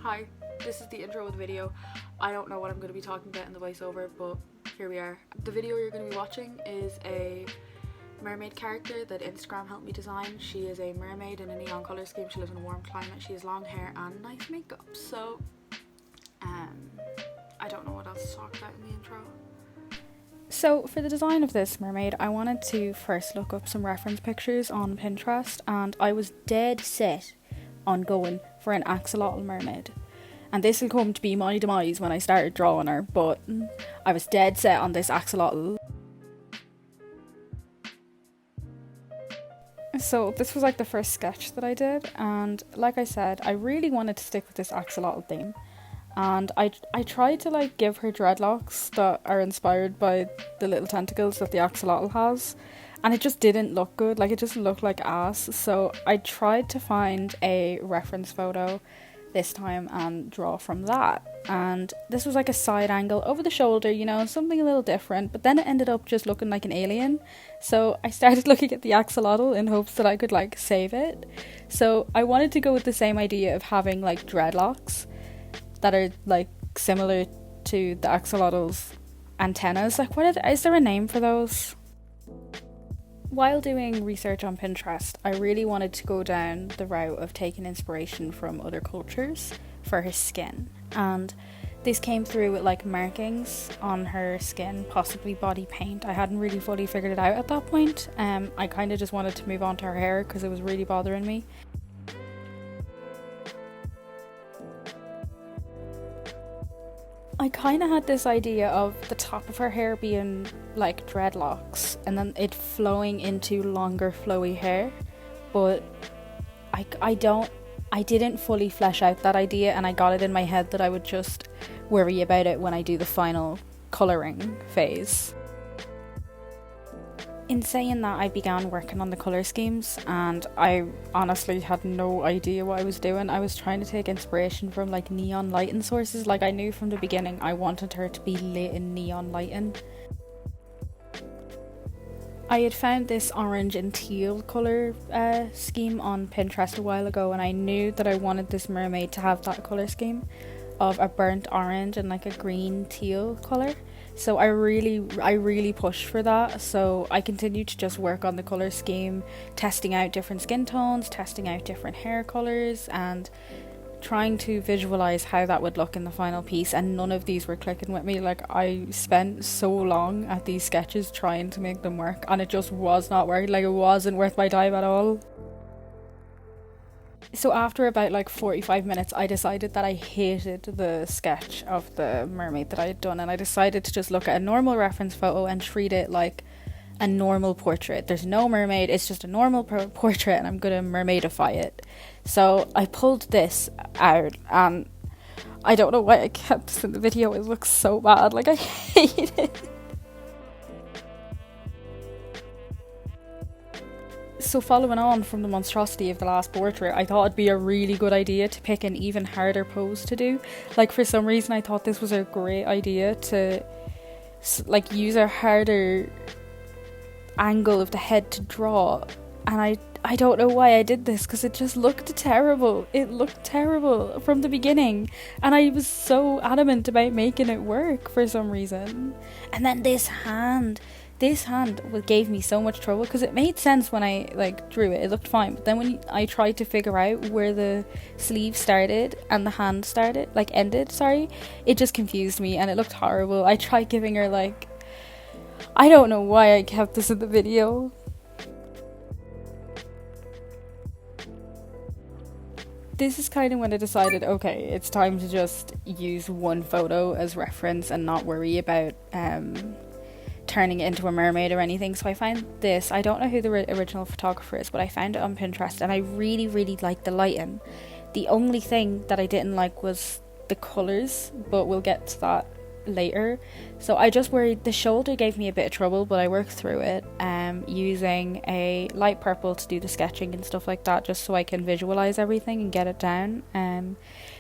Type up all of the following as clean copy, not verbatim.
Hi, this is the intro of the video. I don't know what I'm going to be talking about in the voiceover, but here we are. The video you're going to be watching is a mermaid character that Instagram helped me design. She is a mermaid in a neon colour scheme. She lives in a warm climate. She has long hair and nice makeup. So, I don't know what else to talk about in the intro. So for the design of this mermaid, I wanted to first look up some reference pictures on Pinterest, and I was dead set on going for an axolotl mermaid. And this will come to be my demise when I started drawing her, but I was dead set on this axolotl. So this was like the first sketch that I did, and like I said, I really wanted to stick with this axolotl theme. And I tried to like give her dreadlocks that are inspired by the little tentacles that the axolotl has, and it just didn't look good. Like, it just looked like ass. So I tried to find a reference photo this time and draw from that. And this was like a side angle over the shoulder, you know, something a little different, but then it ended up just looking like an alien. So I started looking at the axolotl in hopes that I could like save it. So I wanted to go with the same idea of having like dreadlocks that are like similar to the axolotl's antennas. Like, is there a name for those? While doing research on Pinterest, I really wanted to go down the route of taking inspiration from other cultures for her skin, and this came through with like markings on her skin, possibly body paint. I hadn't really fully figured it out at that point. I kind of just wanted to move on to her hair because it was really bothering me. I kind of had this idea of the top of her hair being like dreadlocks and then it flowing into longer flowy hair, but I didn't fully flesh out that idea, and I got it in my head that I would just worry about it when I do the final colouring phase. In saying that, I began working on the colour schemes, and I honestly had no idea what I was doing. I was trying to take inspiration from like neon lighting sources. Like, I knew from the beginning I wanted her to be lit in neon lighting. I had found this orange and teal colour scheme on Pinterest a while ago, and I knew that I wanted this mermaid to have that colour scheme of a burnt orange and like a green teal colour. So I really pushed for that. So I continued to just work on the colour scheme, testing out different skin tones, testing out different hair colours, and trying to visualise how that would look in the final piece. And none of these were clicking with me. Like, I spent so long at these sketches trying to make them work, and it just was not working. Like, it wasn't worth my time at all. So after about like 45 minutes, I decided that I hated the sketch of the mermaid that I had done, and I decided to just look at a normal reference photo and treat it like a normal portrait. There's no mermaid, it's just a normal portrait, and I'm gonna mermaidify it. So I pulled this out, and I don't know why I kept this in the video. It looks so bad. Like, I hate it. So following on from the monstrosity of the last portrait, I thought it'd be a really good idea to pick an even harder pose to do. Like, for some reason I thought this was a great idea to like use a harder angle of the head to draw, and I don't know why I did this, because it just looked terrible. It looked terrible from the beginning, and I was so adamant about making it work for some reason. And then this hand gave me so much trouble, because it made sense when I like drew it looked fine, but then when I tried to figure out where the sleeve started and the hand ended, it just confused me and it looked horrible. I tried giving her like, I don't know why I kept this in the video. This is kind of when I decided, okay, it's time to just use one photo as reference and not worry about turning it into a mermaid or anything. So I found this. I don't know who the original photographer is, but I found it on Pinterest, and I really liked the lighting. The only thing that I didn't like was the colours, but we'll get to that later. So I just worried the shoulder gave me a bit of trouble, but I worked through it using a light purple to do the sketching and stuff like that, just so I can visualize everything and get it down.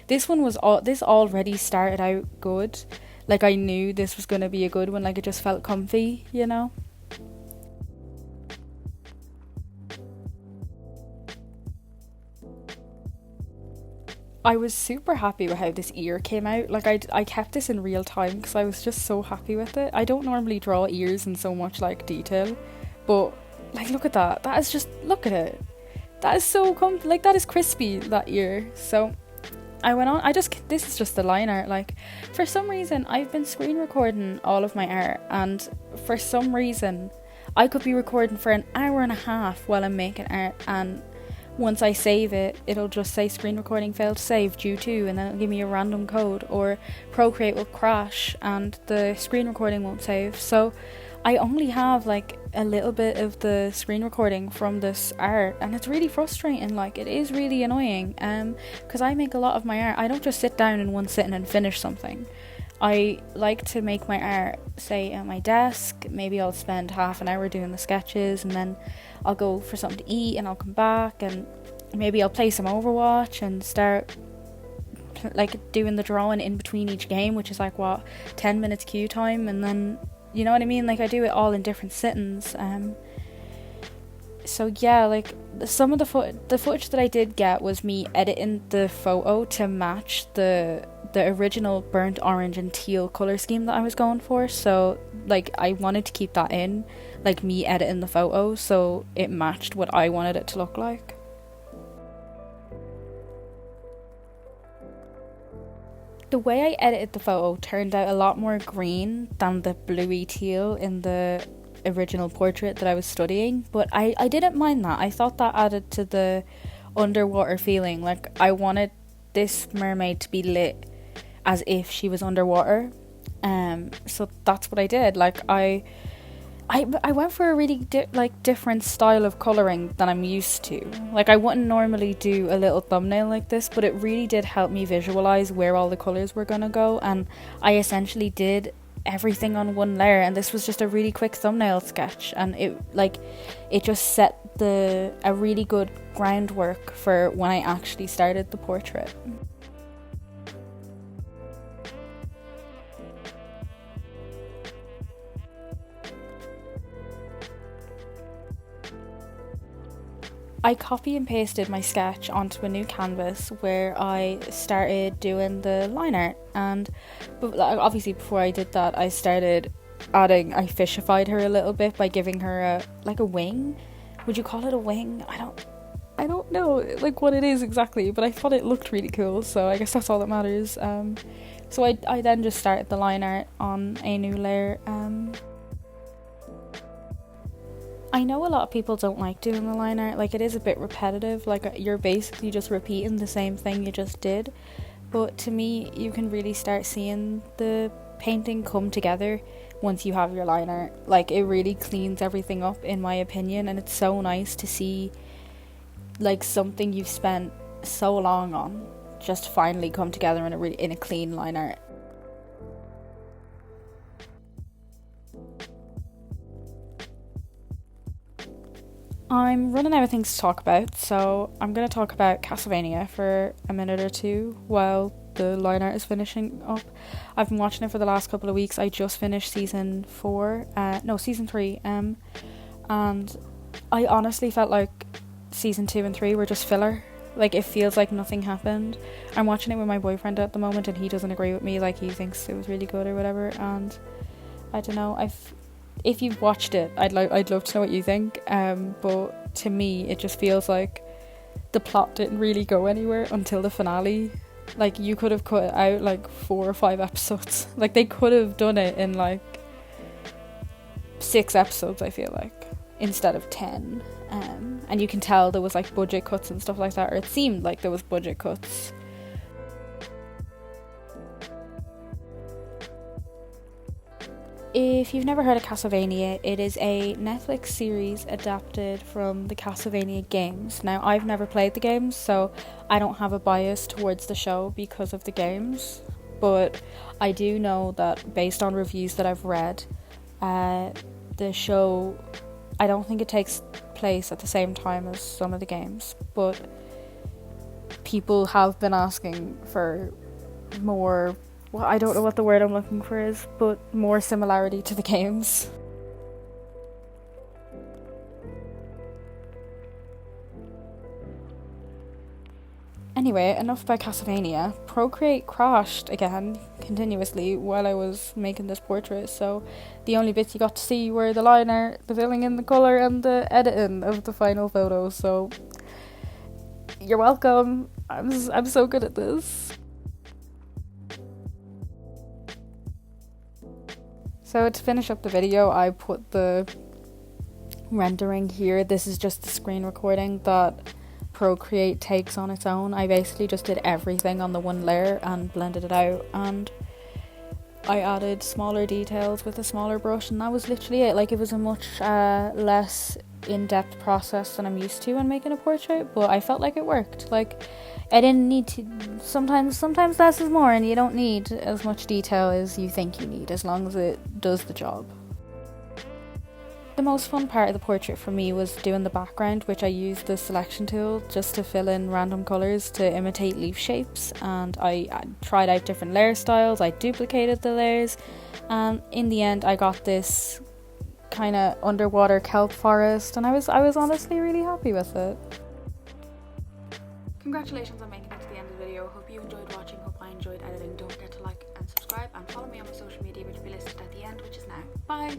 This already started out good. Like, I knew this was going to be a good one. Like, it just felt comfy, you know. I was super happy with how this ear came out. Like I kept this in real time because I was just so happy with it. I don't normally draw ears in so much like detail, but like look at that. That is just, look at it. That is so like that is crispy, that ear. So I went on, this is just the line art. Like, for some reason, I've been screen recording all of my art, and for some reason, I could be recording for an hour and a half while I'm making art, and once I save it, it'll just say screen recording failed to save due to, and then it'll give me a random code, or Procreate will crash and the screen recording won't save. So I only have like a little bit of the screen recording from this art, and it's really frustrating. Like, it is really annoying, because I make a lot of my art. I don't just sit down in one sitting and finish something. I like to make my art, say, at my desk. Maybe I'll spend half an hour doing the sketches, and then I'll go for something to eat, and I'll come back, and maybe I'll play some Overwatch and start like doing the drawing in between each game, which is like 10 minutes queue time, and then, you know what I mean, like I do it all in different sittings. So yeah, like some of the footage that I did get was me editing the photo to match the original burnt orange and teal colour scheme that I was going for. So like I wanted to keep that in, like me editing the photo so it matched what I wanted it to look like. The way I edited the photo turned out a lot more green than the bluey teal in the original portrait that I was studying, but I didn't mind that. I thought that added to the underwater feeling. Like, I wanted this mermaid to be lit as if she was underwater, so that's what I did. Like I went for a really different style of colouring than I'm used to. Like, I wouldn't normally do a little thumbnail like this, but it really did help me visualise where all the colours were gonna go, and I essentially did everything on one layer, and this was just a really quick thumbnail sketch, and it just set a really good groundwork for when I actually started the portrait. I copy and pasted my sketch onto a new canvas where I started doing the line art, but obviously before I did that I fishified her a little bit by giving her a wing. Would you call it a wing? I don't know like what it is exactly, but I thought it looked really cool, so I guess that's all that matters. So I then just started the line art on a new layer. I know a lot of people don't like doing the line art, like it is a bit repetitive, like you're basically just repeating the same thing you just did, but to me you can really start seeing the painting come together once you have your line art. Like, it really cleans everything up, in my opinion, and it's so nice to see like something you've spent so long on just finally come together in a clean line art. I'm running out of things to talk about, so I'm going to talk about Castlevania for a minute or two while the line art is finishing up. I've been watching it for the last couple of weeks. I just finished season 3, and I honestly felt like season 2 and 3 were just filler. Like, it feels like nothing happened. I'm watching it with my boyfriend at the moment, and he doesn't agree with me. Like, he thinks it was really good or whatever, and I don't know, if you've watched it, I'd love to know what you think, but to me it just feels like the plot didn't really go anywhere until the finale. Like, you could have cut out like 4 or 5 episodes. Like, they could have done it in like 6 episodes, I feel like, instead of 10, and you can tell there was like budget cuts and stuff like that, or it seemed like there was budget cuts. If you've never heard of Castlevania, it is a Netflix series adapted from the Castlevania games. Now, I've never played the games, so I don't have a bias towards the show because of the games, but I do know that based on reviews that I've read, the show, I don't think it takes place at the same time as some of the games, but people have been asking for more, well, I don't know what the word I'm looking for is, but more similarity to the games. Anyway, Anyway, enough about Castlevania. Procreate crashed again continuously while I was making this portrait, so the only bits you got to see were the liner, the filling in the colour, and the editing of the final photo. So you're welcome. I'm so good at this. So to finish up the video, I put the rendering here. This is just the screen recording that Procreate takes on its own. I basically just did everything on the one layer and blended it out, and I added smaller details with a smaller brush, and that was literally it. Like, it was a much less in-depth process than I'm used to when making a portrait, but I felt like it worked. Like, I didn't need to, sometimes less is more, and you don't need as much detail as you think you need, as long as it does the job. The most fun part of the portrait for me was doing the background, which I used the selection tool just to fill in random colours to imitate leaf shapes, and I tried out different layer styles. I duplicated the layers, and in the end I got this kind of underwater kelp forest, and I was honestly really happy with it. Congratulations on making it to the end of the video. Hope you enjoyed watching, hope I enjoyed editing. Don't forget to like and subscribe, and follow me on my social media, which will be listed at the end, which is now. Bye!